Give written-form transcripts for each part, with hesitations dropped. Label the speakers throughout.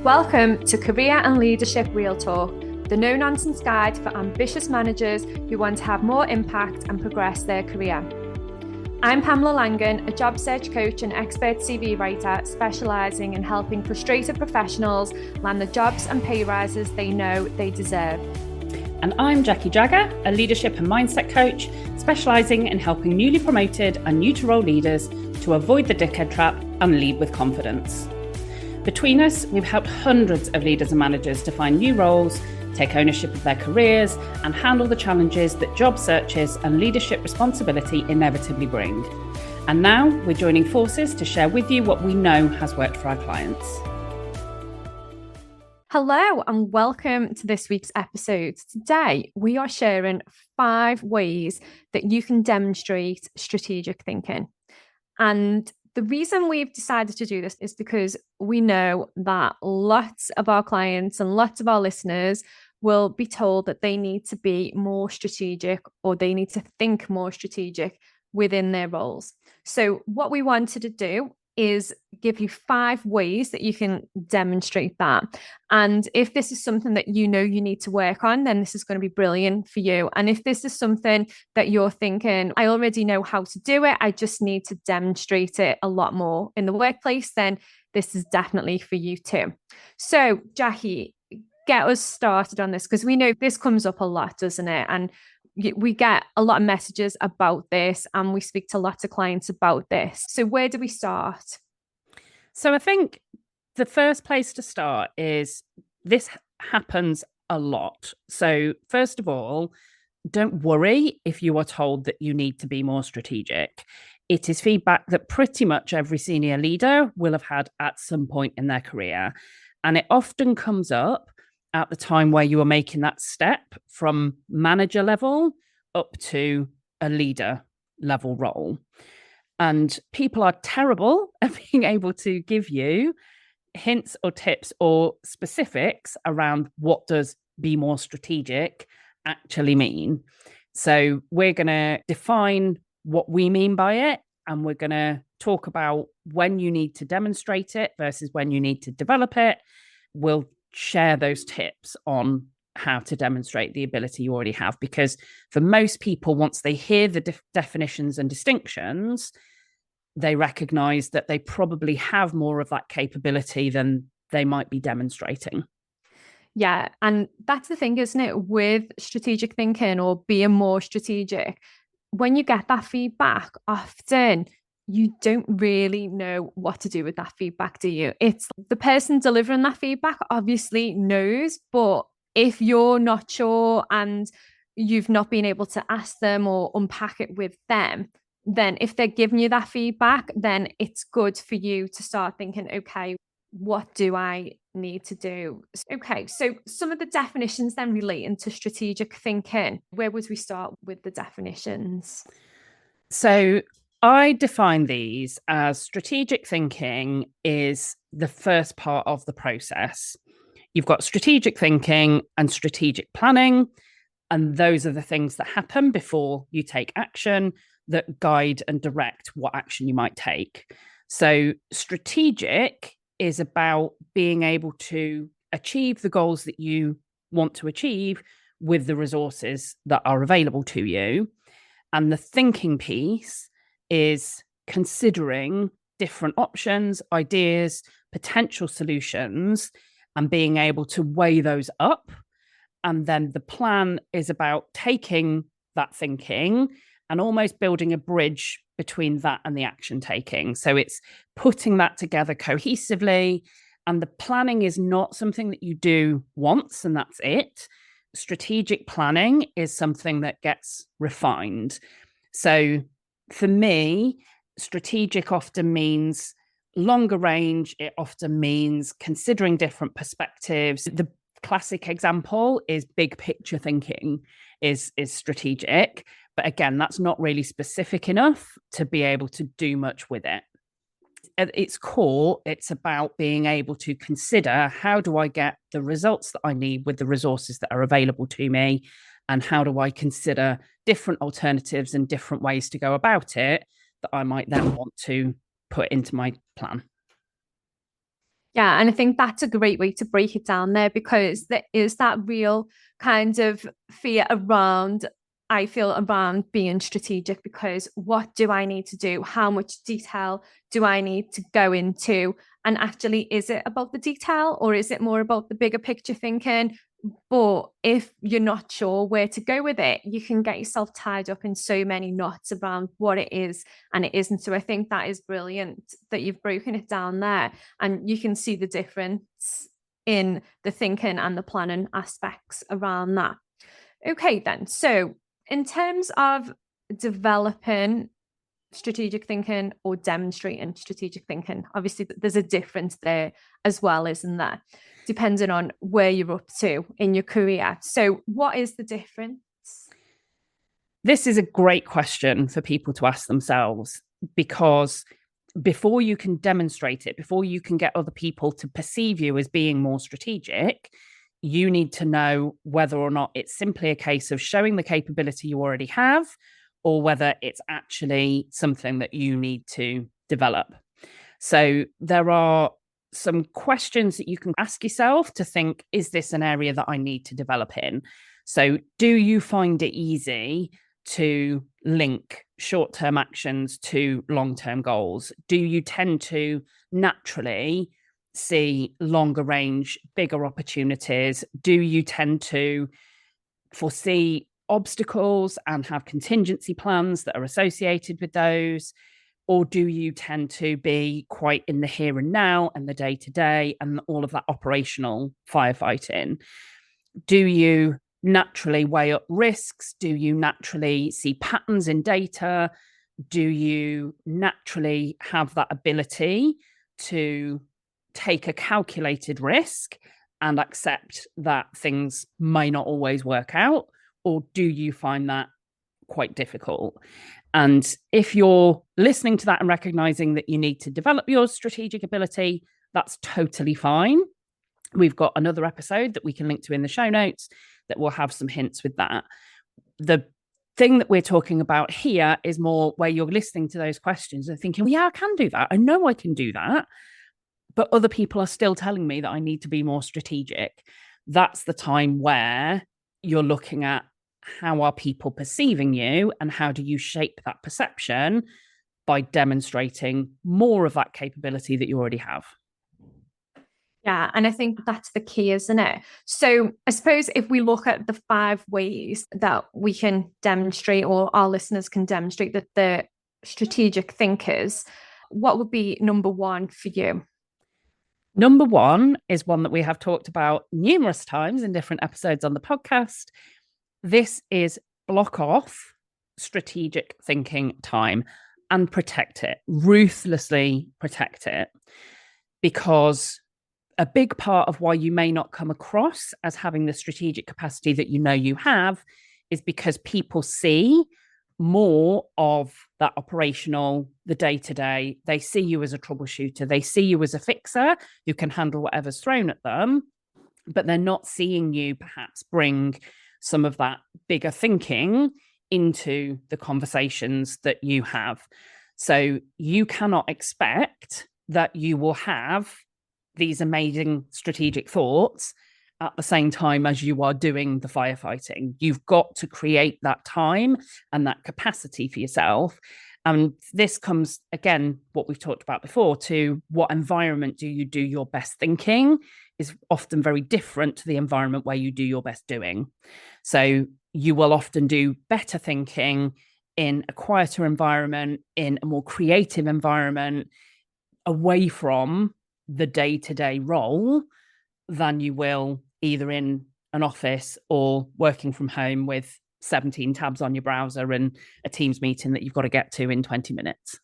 Speaker 1: Welcome to Career and Leadership Real Talk, the no-nonsense guide for ambitious managers who want to have more impact and progress their career. I'm Pamela Langan, a job search coach and expert CV writer specialising in helping frustrated professionals land the jobs and pay rises they know they deserve.
Speaker 2: And I'm Jackie Jagger, a leadership and mindset coach specialising in helping newly promoted and new to role leaders to avoid the dickhead trap and lead with confidence. Between us, we've helped hundreds of leaders and managers to find new roles, take ownership of their careers, and handle the challenges that job searches and leadership responsibility inevitably bring. And now we're joining forces to share with you what we know has worked for our clients.
Speaker 1: Hello and welcome to this week's episode. Today, we are sharing 5 ways that you can demonstrate strategic thinking. And the reason we've decided to do this is because we know that lots of our clients and lots of our listeners will be told that they need to be more strategic or they need to think more strategic within their roles. So what we wanted to do is give you 5 ways that you can demonstrate that. And if this is something that you know you need to work on, then this is going to be brilliant for you. And if this is something that you're thinking, I already know how to do it, I just need to demonstrate it a lot more in the workplace, then this is definitely for you too. So, Jackie, get us started on this because we know this comes up a lot, doesn't it? And we get a lot of messages about this and we speak to lots of clients about this. So where do we start?
Speaker 2: So I think the first place to start is this happens a lot. So first of all, don't worry if you are told that you need to be more strategic. It is feedback that pretty much every senior leader will have had at some point in their career. And it often comes up at the time where you are making that step from manager level up to a leader level role. And people are terrible at being able to give you hints or tips or specifics around what does be more strategic actually mean. So we're going to define what we mean by it, and we're going to talk about when you need to demonstrate it versus when you need to develop it. We'll share those tips on how to demonstrate the ability you already have, because for most people, once they hear the definitions and distinctions, they recognize that they probably have more of that capability than they might be demonstrating.
Speaker 1: Yeah, and that's the thing, isn't it, with strategic thinking or being more strategic, when you get that feedback, often you don't really know what to do with that feedback, do you? It's the person delivering that feedback obviously knows, but if you're not sure and you've not been able to ask them or unpack it with them, then if they're giving you that feedback, then it's good for you to start thinking, okay, what do I need to do? Okay, so some of the definitions then relating to strategic thinking, where would we start with the definitions?
Speaker 2: So I define these as strategic thinking is the first part of the process. You've got strategic thinking and strategic planning, and those are the things that happen before you take action that guide and direct what action you might take. So strategic is about being able to achieve the goals that you want to achieve with the resources that are available to you. And the thinking piece is considering different options, ideas, potential solutions, and being able to weigh those up. And then the plan is about taking that thinking and almost building a bridge between that and the action taking. So it's putting that together cohesively. And the planning is not something that you do once and that's it. Strategic planning is something that gets refined. So for me, strategic often means longer range. It often means considering different perspectives. The classic example is big picture thinking is strategic. But again, that's not really specific enough to be able to do much with it. At its core, it's about being able to consider, how do I get the results that I need with the resources that are available to me? And how do I consider different alternatives and different ways to go about it that I might then want to put into my plan?
Speaker 1: Yeah, and I think that's a great way to break it down there, because there is that real kind of fear around, I feel, around being strategic, because what do I need to do? How much detail do I need to go into? And actually, is it about the detail, or is it more about the bigger picture thinking? But if you're not sure where to go with it, you can get yourself tied up in so many knots around what it is and it isn't. So I think that is brilliant that you've broken it down there, and you can see the difference in the thinking and the planning aspects around that. Okay, then. So, in terms of developing strategic thinking or demonstrating strategic thinking, obviously there's a difference there as well, isn't there? Depending on where you're up to in your career. So, what is the difference?
Speaker 2: This is a great question for people to ask themselves, because before you can demonstrate it, before you can get other people to perceive you as being more strategic, you need to know whether or not it's simply a case of showing the capability you already have, or whether it's actually something that you need to develop. So there are some questions that you can ask yourself to think, is this an area that I need to develop in? So do you find it easy to link short-term actions to long-term goals? Do you tend to naturally see longer range, bigger opportunities? Do you tend to foresee obstacles and have contingency plans that are associated with those? Or do you tend to be quite in the here and now and the day to day and all of that operational firefighting? Do you naturally weigh up risks? Do you naturally see patterns in data? Do you naturally have that ability to take a calculated risk and accept that things may not always work out? Or do you find that quite difficult? And if you're listening to that and recognizing that you need to develop your strategic ability, that's totally fine. We've got another episode that we can link to in the show notes that will have some hints with that. The thing that we're talking about here is more where you're listening to those questions and thinking, well, yeah, I can do that. I know I can do that. But other people are still telling me that I need to be more strategic. That's the time where you're looking at, how are people perceiving you, and how do you shape that perception by demonstrating more of that capability that you already have.
Speaker 1: Yeah, and I think that's the key, isn't it? So I suppose if we look at the 5 ways that we can demonstrate, or our listeners can demonstrate that they're strategic thinkers, what would be number 1 for you?
Speaker 2: Number 1 is one that we have talked about numerous times in different episodes on the podcast. This is block off strategic thinking time and protect it, ruthlessly protect it, because a big part of why you may not come across as having the strategic capacity that you know you have is because people see more of that operational, the day-to-day. They see you as a troubleshooter. They see you as a fixer who can handle whatever's thrown at them, but they're not seeing you perhaps bring some of that bigger thinking into the conversations that you have. So you cannot expect that you will have these amazing strategic thoughts at the same time as you are doing the firefighting. You've got to create that time and that capacity for yourself. And this comes, again, what we've talked about before, to what environment do you do your best thinking is often very different to the environment where you do your best doing. So you will often do better thinking in a quieter environment, in a more creative environment, away from the day-to-day role, than you will either in an office or working from home with 17 tabs on your browser and a Teams meeting that you've got to get to in 20 minutes.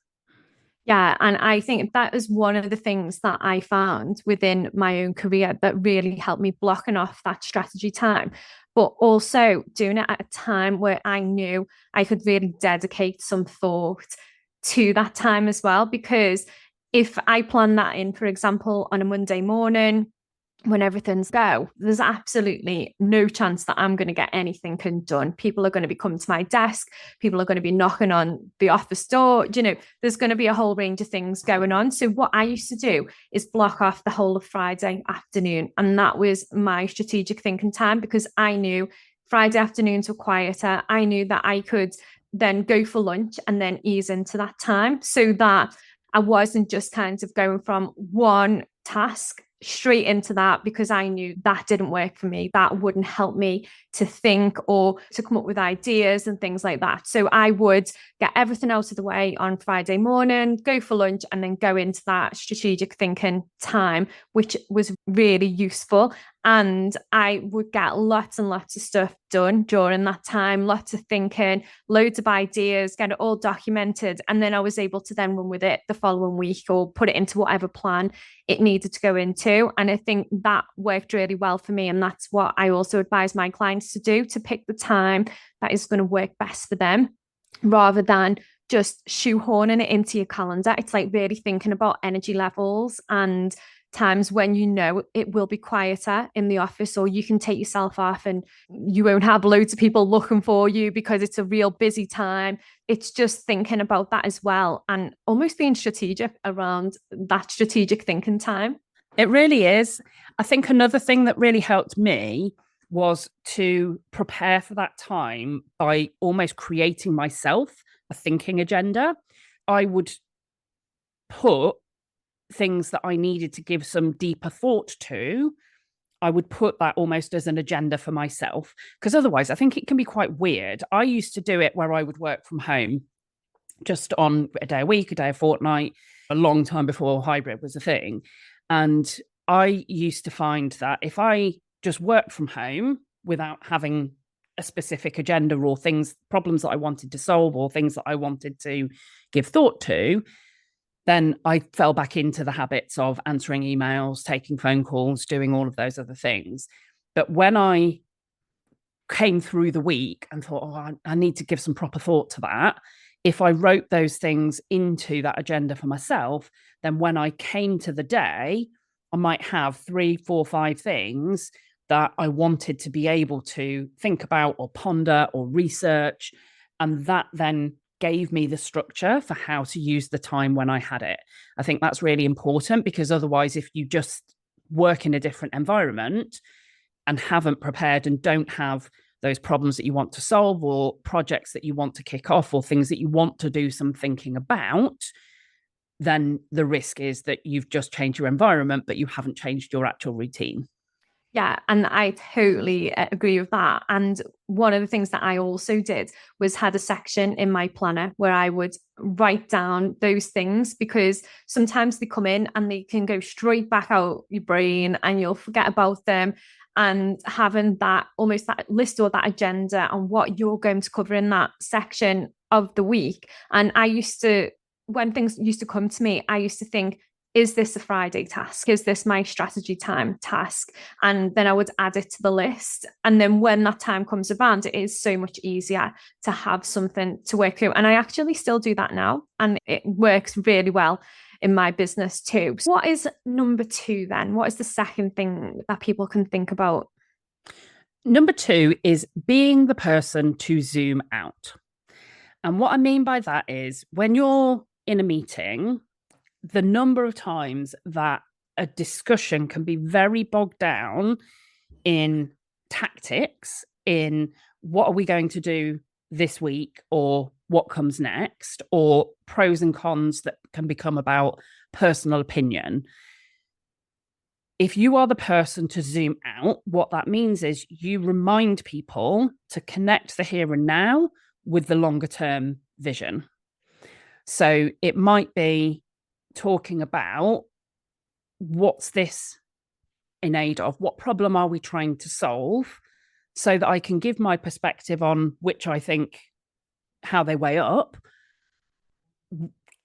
Speaker 1: Yeah, and I think that is one of the things that I found within my own career that really helped me blocking off that strategy time, but also doing it at a time where I knew I could really dedicate some thought to that time as well. Because if I plan that in, for example, on a Monday morning, when everything's go, there's absolutely no chance that I'm going to get anything done. People are going to be coming to my desk. People are going to be knocking on the office door. There's going to be a whole range of things going on. So what I used to do is block off the whole of Friday afternoon. And that was my strategic thinking time, because I knew Friday afternoons were quieter. I knew that I could then go for lunch and then ease into that time, so that I wasn't just kind of going from one task straight into that, because I knew that didn't work for me. That wouldn't help me to think or to come up with ideas and things like that. So I would get everything out of the way on Friday morning, go for lunch, and then go into that strategic thinking time, which was really useful. And I would get lots and lots of stuff done during that time, lots of thinking, loads of ideas, get it all documented. And then I was able to then run with it the following week or put it into whatever plan it needed to go into. And I think that worked really well for me. And that's what I also advise my clients to do, to pick the time that is going to work best for them, rather than just shoehorning it into your calendar. It's like really thinking about energy levels and times when it will be quieter in the office, or you can take yourself off and you won't have loads of people looking for you because it's a real busy time. It's just thinking about that as well, and almost being strategic around that strategic thinking time.
Speaker 2: It really is. I think another thing that really helped me was to prepare for that time by almost creating myself a thinking agenda. I would put things that I needed to give some deeper thought to. I would put that almost as an agenda for myself, because otherwise I think it can be quite weird. I used to do it where I would work from home just on a day a week, a day a fortnight, a long time before hybrid was a thing. And I used to find that if I just worked from home without having a specific agenda or problems that I wanted to solve or things that I wanted to give thought to, then I fell back into the habits of answering emails, taking phone calls, doing all of those other things. But when I came through the week and thought, I need to give some proper thought to that, if I wrote those things into that agenda for myself, then when I came to the day, I might have 3, 4, 5 things that I wanted to be able to think about or ponder or research. And that then gave me the structure for how to use the time when I had it. I think that's really important, because otherwise, if you just work in a different environment and haven't prepared and don't have those problems that you want to solve or projects that you want to kick off or things that you want to do some thinking about, then the risk is that you've just changed your environment, but you haven't changed your actual routine.
Speaker 1: Yeah, and I totally agree with that. And one of the things that I also did was had a section in my planner where I would write down those things, because sometimes they come in and they can go straight back out your brain and you'll forget about them. And having that almost that list or that agenda on what you're going to cover in that section of the week. And when things used to come to me, I used to think, is this a Friday task? Is this my strategy time task? And then I would add it to the list. And then when that time comes around, it is so much easier to have something to work through. And I actually still do that now. And it works really well in my business too. So what is number 2 then? What is the second thing that people can think about?
Speaker 2: Number 2 is being the person to zoom out. And what I mean by that is when you're in a meeting, the number of times that a discussion can be very bogged down in tactics, in what are we going to do this week or what comes next, or pros and cons that can become about personal opinion. If you are the person to zoom out, what that means is you remind people to connect the here and now with the longer term vision. So it might be talking about what's this in aid of, what problem are we trying to solve, so that I can give my perspective on which I think how they weigh up.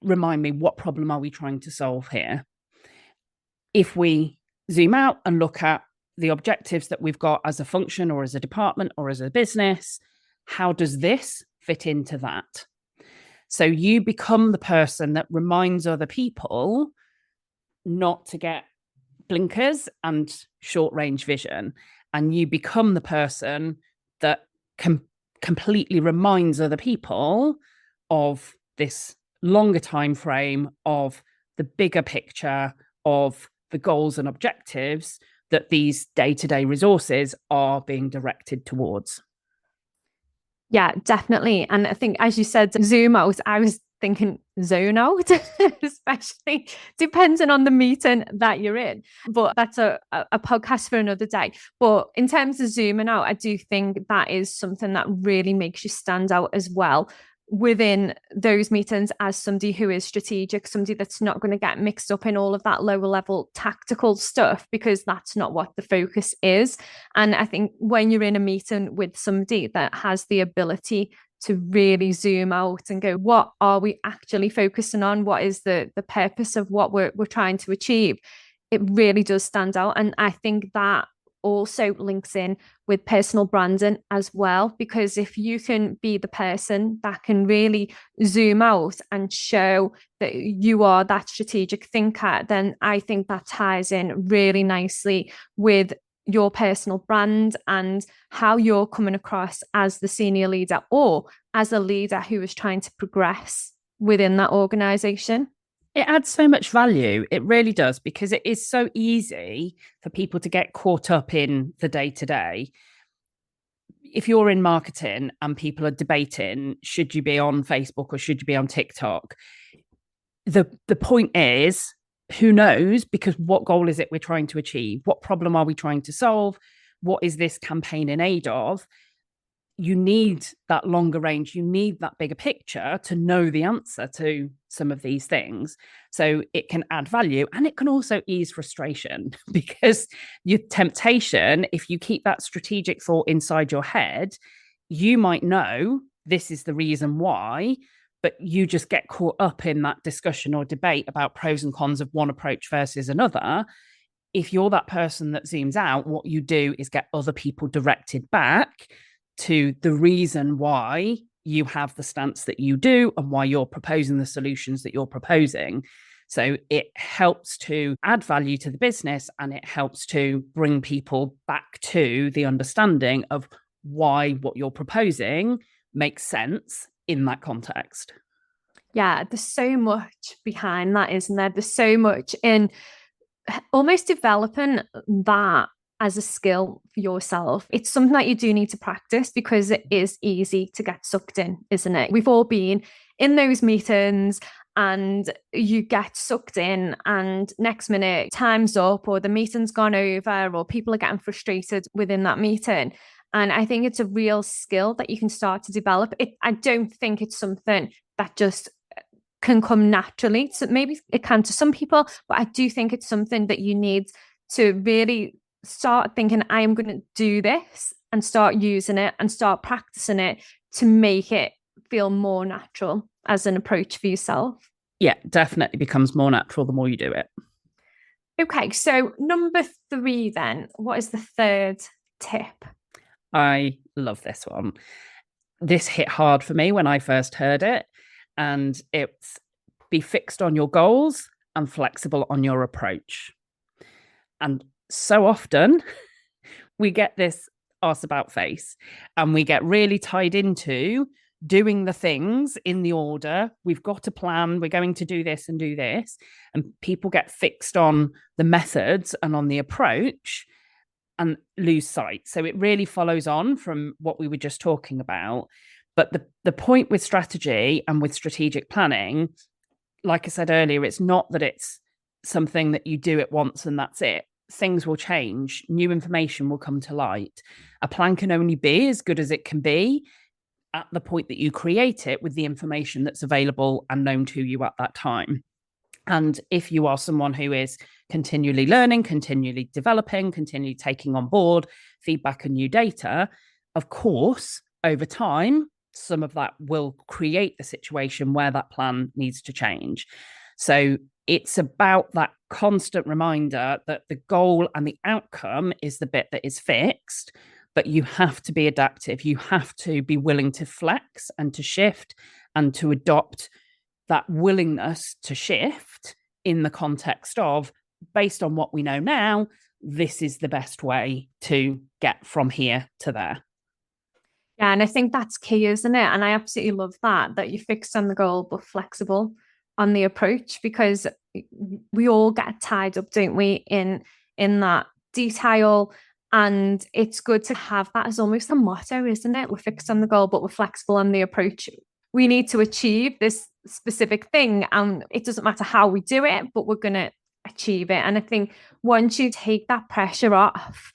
Speaker 2: Remind me, what problem are we trying to solve here? If we zoom out and look at the objectives that we've got as a function or as a department or as a business, how does this fit into that? So you become the person that reminds other people not to get blinkers and short range vision, and you become the person that completely reminds other people of this longer time frame, of the bigger picture, of the goals and objectives that these day-to-day resources are being directed towards.
Speaker 1: Yeah, definitely. And I think, as you said, zoom out, I was thinking zone out, especially depending on the meeting that you're in. But that's a podcast for another day. But in terms of zooming out, I do think that is something that really makes you stand out as well within those meetings as somebody who is strategic, somebody that's not going to get mixed up in all of that lower level tactical stuff, because that's not what the focus is. And I think when you're in a meeting with somebody that has the ability to really zoom out and go, what are we actually focusing on? What is the purpose of what we're trying to achieve? It really does stand out. And I think that also links in with personal branding as well, because if you can be the person that can really zoom out and show that you are that strategic thinker, then I think that ties in really nicely with your personal brand and how you're coming across as the senior leader or as a leader who is trying to progress within that organization.
Speaker 2: It adds so much value. It really does, because it is so easy for people to get caught up in the day-to-day. If you're in marketing and people are debating, should you be on Facebook or should you be on TikTok? The point is, who knows? Because what goal is it we're trying to achieve? What problem are we trying to solve? What is this campaign in aid of? You need that longer range. You need that bigger picture to know the answer to some of these things. So it can add value, and it can also ease frustration, because your temptation, if you keep that strategic thought inside your head, you might know this is the reason why, but you just get caught up in that discussion or debate about pros and cons of one approach versus another. If you're that person that zooms out, what you do is get other people directed back to the reason why you have the stance that you do and why you're proposing the solutions that you're proposing. So it helps to add value to the business, and it helps to bring people back to the understanding of why what you're proposing makes sense in that context.
Speaker 1: Yeah, there's so much behind that, isn't there? There's so much in almost developing that as a skill for yourself. It's something that you do need to practice, because it is easy to get sucked in, isn't it? We've all been in those meetings and you get sucked in, and next minute time's up, or the meeting's gone over, or people are getting frustrated within that meeting. And I think it's a real skill that you can start to develop. I don't think it's something that just can come naturally. So maybe it can to some people, but I do think it's something that you need to really start thinking, I am going to do this, and start using it and start practicing it to make it feel more natural as an approach for yourself.
Speaker 2: Yeah, definitely becomes more natural the more you do it.
Speaker 1: Okay, so number 3 then, what is the third tip?
Speaker 2: I love this one. This hit hard for me when I first heard it, and it's be fixed on your goals and flexible on your approach. And so often we get this arse about face, and we get really tied into doing the things in the order. We've got a plan. We're going to do this and do this. And people get fixed on the methods and on the approach and lose sight. So it really follows on from what we were just talking about. But the point with strategy and with strategic planning, like I said earlier, it's not that it's something that you do it once and that's it. Things will change. New information will come to light. A plan can only be as good as it can be at the point that you create it with the information that's available and known to you at that time. And if you are someone who is continually learning, continually developing, continually taking on board feedback and new data, of course, over time, some of that will create the situation where that plan needs to change. So it's about that constant reminder that the goal and the outcome is the bit that is fixed, but you have to be adaptive. You have to be willing to flex and to shift and to adopt that willingness to shift in the context of based on what we know now, this is the best way to get from here to there.
Speaker 1: Yeah, and I think that's key, isn't it? And I absolutely love that you're fixed on the goal but flexible on the approach, because we all get tied up, don't we, in that detail. And it's good to have that as almost a motto, isn't it? We're fixed on the goal, but we're flexible on the approach. We need to achieve this specific thing, and it doesn't matter how we do it, but we're going to achieve it. And I think once you take that pressure off,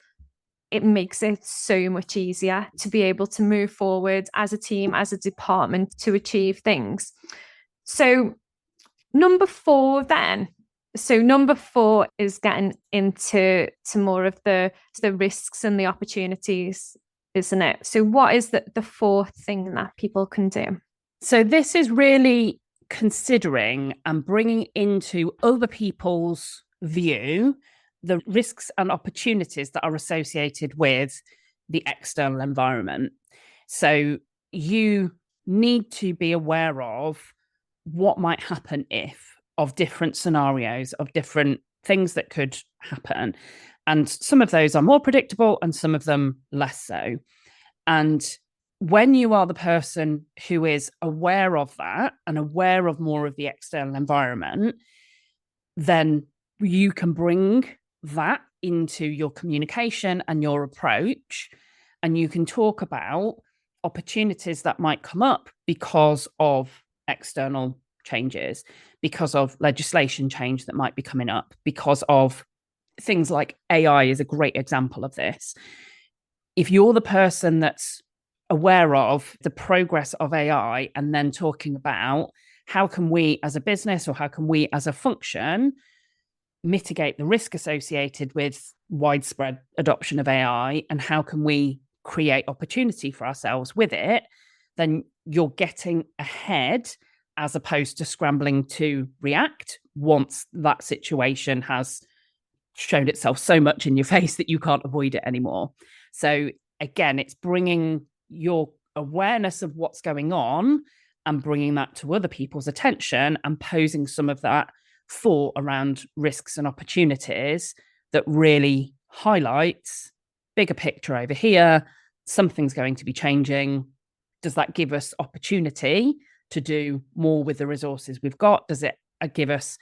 Speaker 1: it makes it so much easier to be able to move forward as a team, as a department, to achieve things. So number 4 then. So number 4 is getting into more of the risks and the opportunities, isn't it? So what is the 4th thing that people can do?
Speaker 2: So this is really considering and bringing into other people's view the risks and opportunities that are associated with the external environment. So you need to be aware of what might happen if, of different scenarios, of different things that could happen. And some of those are more predictable and some of them less so. And when you are the person who is aware of that and aware of more of the external environment, then you can bring that into your communication and your approach, and you can talk about opportunities that might come up because of external changes, because of legislation change that might be coming up, because of things like AI is a great example of this. If you're the person that's aware of the progress of AI and then talking about how can we as a business or how can we as a function mitigate the risk associated with widespread adoption of AI, and how can we create opportunity for ourselves with it, then you're getting ahead as opposed to scrambling to react once that situation has shown itself so much in your face that you can't avoid it anymore. So again, it's bringing your awareness of what's going on and bringing that to other people's attention and posing some of that thought around risks and opportunities that really highlights bigger picture over here. Something's going to be changing. Does that give us opportunity to do more with the resources we've got? Does it give us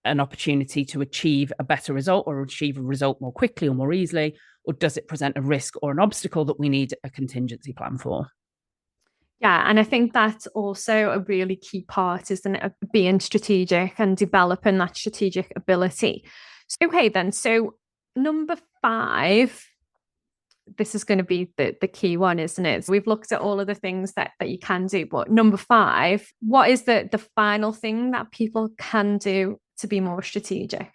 Speaker 2: an opportunity to achieve a better result or achieve a result more quickly or more easily? Or does it present a risk or an obstacle that we need a contingency plan for?
Speaker 1: Yeah, and I think that's also a really key part, isn't it, of being strategic and developing that strategic ability. So, okay, then. So number 5, this is going to be the key one, isn't it? So we've looked at all of the things that you can do, but number 5, what is the final thing that people can do to be more strategic?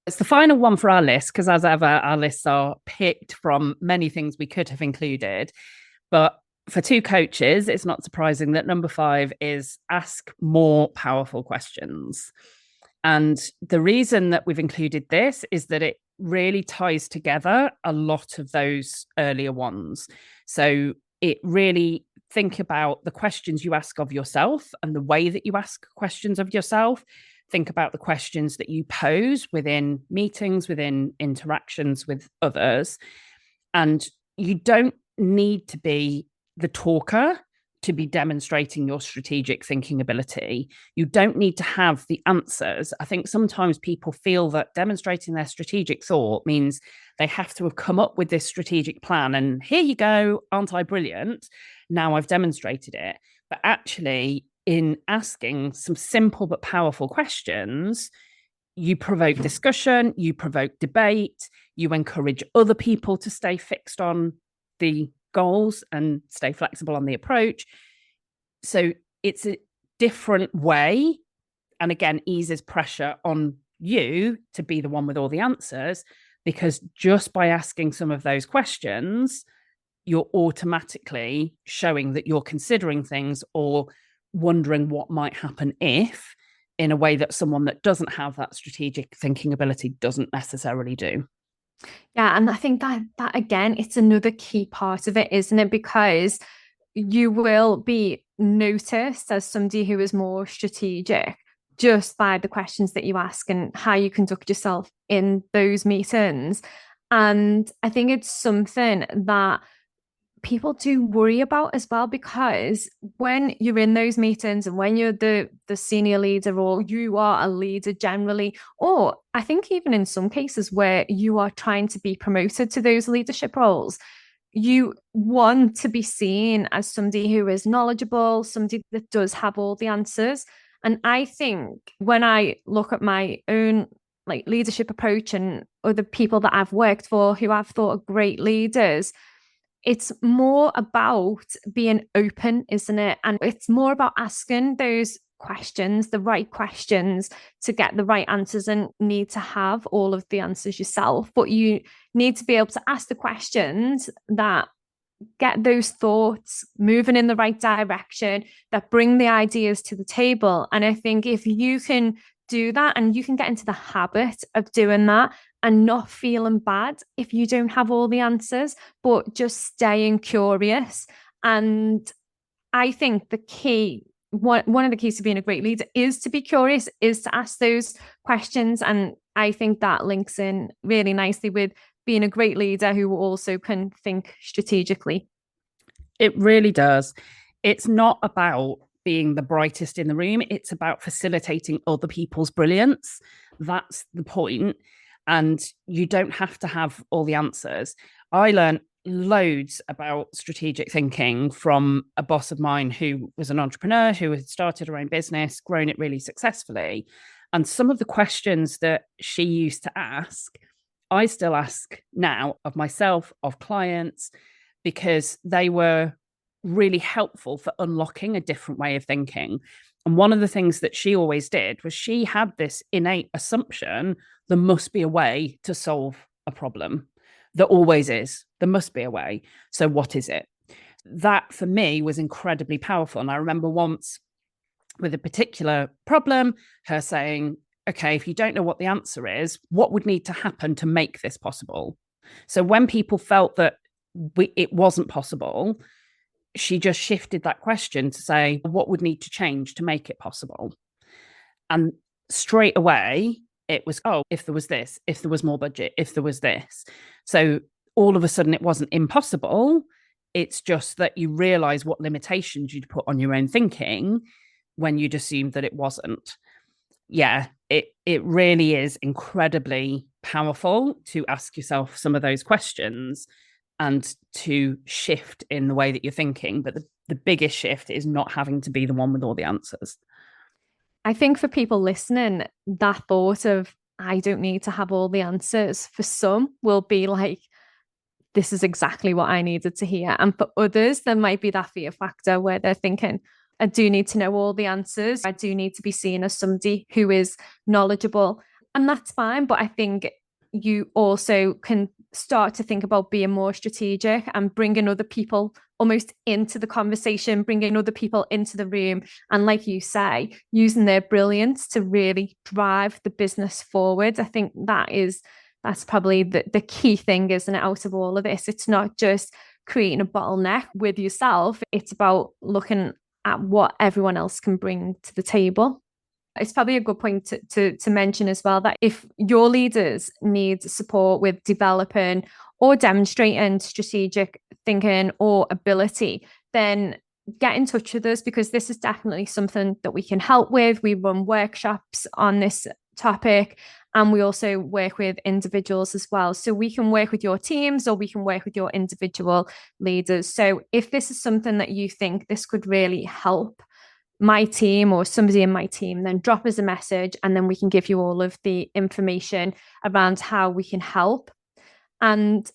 Speaker 2: It's the final one for our list, because as ever, our lists are picked from many things we could have included. But for 2 coaches, it's not surprising that number 5 is ask more powerful questions. And the reason that we've included this is that it really ties together a lot of those earlier ones. So it really think about the questions you ask of yourself and the way that you ask questions of yourself. Think about the questions that you pose within meetings, within interactions with others. And you don't need to be the talker to be demonstrating your strategic thinking ability. You don't need to have the answers. I think sometimes people feel that demonstrating their strategic thought means they have to have come up with this strategic plan and here you go, aren't I brilliant? Now I've demonstrated it. But actually, in asking some simple but powerful questions, you provoke discussion, you provoke debate, you encourage other people to stay fixed on the goals and stay flexible on the approach. So it's a different way, and again, eases pressure on you to be the one with all the answers, because just by asking some of those questions, you're automatically showing that you're considering things or wondering what might happen if, in a way that someone that doesn't have that strategic thinking ability doesn't necessarily do.
Speaker 1: Yeah, and I think that again, it's another key part of it, isn't it? Because you will be noticed as somebody who is more strategic just by the questions that you ask and how you conduct yourself in those meetings. And I think it's something that people do worry about as well, because when you're in those meetings and when you're the senior leader, or you are a leader generally, or I think even in some cases where you are trying to be promoted to those leadership roles, you want to be seen as somebody who is knowledgeable, somebody that does have all the answers. And I think when I look at my own like leadership approach and other people that I've worked for who I've thought are great leaders, it's more about being open, isn't it? And it's more about asking those questions, the right questions, to get the right answers, and need to have all of the answers yourself. But you need to be able to ask the questions that get those thoughts moving in the right direction, that bring the ideas to the table. And I think if you can do that, and you can get into the habit of doing that and not feeling bad if you don't have all the answers, but just staying curious. And I think the key, one of the keys to being a great leader is to be curious, is to ask those questions. And I think that links in really nicely with being a great leader who also can think strategically.
Speaker 2: It really does. It's not about being the brightest in the room. It's about facilitating other people's brilliance. That's the point. And you don't have to have all the answers. I learned loads about strategic thinking from a boss of mine who was an entrepreneur, who had started her own business, grown it really successfully. And some of the questions that she used to ask, I still ask now of myself, of clients, because they were really helpful for unlocking a different way of thinking. And one of the things that she always did was she had this innate assumption there must be a way to solve a problem. There always is. There must be a way. So what is it? That for me was incredibly powerful. And I remember once with a particular problem, her saying, okay, if you don't know what the answer is, what would need to happen to make this possible? So when people felt that it wasn't possible, she just shifted that question to say, what would need to change to make it possible? And straight away, it was, oh, if there was this, if there was more budget, if there was this. So all of a sudden, it wasn't impossible. It's just that you realize what limitations you'd put on your own thinking when you'd assumed that it wasn't. Yeah, it really is incredibly powerful to ask yourself some of those questions and to shift in the way that you're thinking. But the biggest shift is not having to be the one with all the answers.
Speaker 1: I think for people listening, that thought of, I don't need to have all the answers, for some will be like, this is exactly what I needed to hear. And for others, there might be that fear factor where they're thinking, I do need to know all the answers. I do need to be seen as somebody who is knowledgeable. And that's fine. But I think you also can start to think about being more strategic and bringing other people almost into the conversation, bringing other people into the room. And like you say, using their brilliance to really drive the business forward. I think that's probably the key thing, isn't it, out of all of this? It's not just creating a bottleneck with yourself. It's about looking at what everyone else can bring to the table. It's probably a good point to mention as well that if your leaders need support with developing or demonstrating strategic thinking or ability, then get in touch with us, because this is definitely something that we can help with. We run workshops on this topic, and we also work with individuals as well. So we can work with your teams, or we can work with your individual leaders. So if this is something that you think this could really help my team or somebody in my team, then drop us a message, and then we can give you all of the information around how we can help. And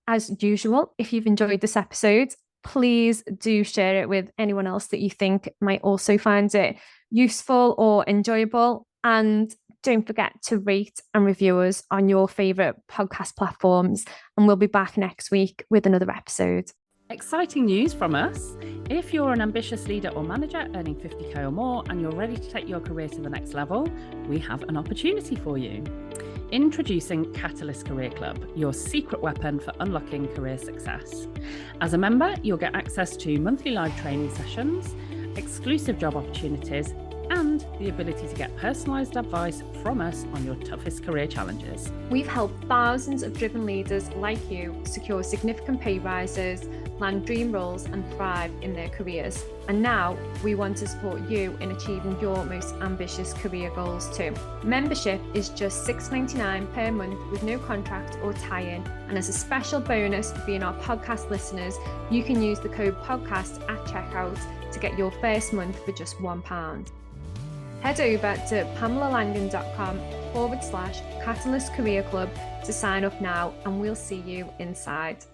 Speaker 1: as usual, if you've enjoyed this episode, please do share it with anyone else that you think might also find it useful or enjoyable. And don't forget to rate and review us on your favorite podcast platforms. And we'll be back next week with another episode.
Speaker 2: Exciting news from us. If you're an ambitious leader or manager earning 50k or more and you're ready to take your career to the next level, we have an opportunity for you. Introducing Catalyst Career Club, your secret weapon for unlocking career success. As a member, you'll get access to monthly live training sessions, exclusive job opportunities, and the ability to get personalised advice from us on your toughest career challenges.
Speaker 1: We've helped thousands of driven leaders like you secure significant pay rises, land dream roles and thrive in their careers. And now we want to support you in achieving your most ambitious career goals too. Membership is just $6.99 per month with no contract or tie-in. And as a special bonus for being our podcast listeners, you can use the code podcast at checkout to get your first month for just £1. Head over to pamelalangan.com/Catalyst Career Club to sign up now, and we'll see you inside.